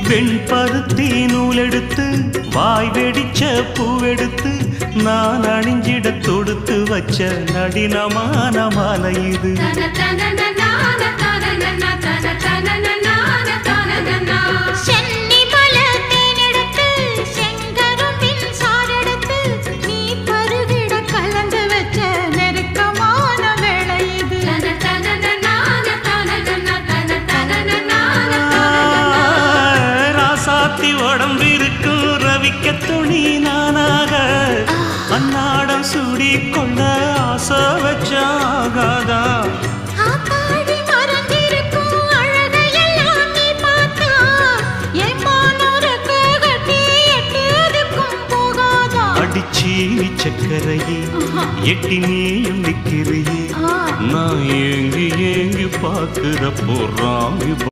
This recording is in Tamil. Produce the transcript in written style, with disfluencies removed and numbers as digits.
வெண்பருத்தி நூலெடுத்து வாய் வெடிச்ச பூவெடுத்து நான் அணிஞ்சிட தொடுத்து வச்ச நடினமான மாலை இது. உடம்பிருக்கும் ரவிக்க துணி நானாக அன்னாடம் சூடி கொள்ள ஆசை வச்சாகாதா. அடிச்சி சக்கரையே எட்டி நீயும் நிக்கிறியே நான் ஏங்கி ஏங்கி பார்க்கிற போறாங்க.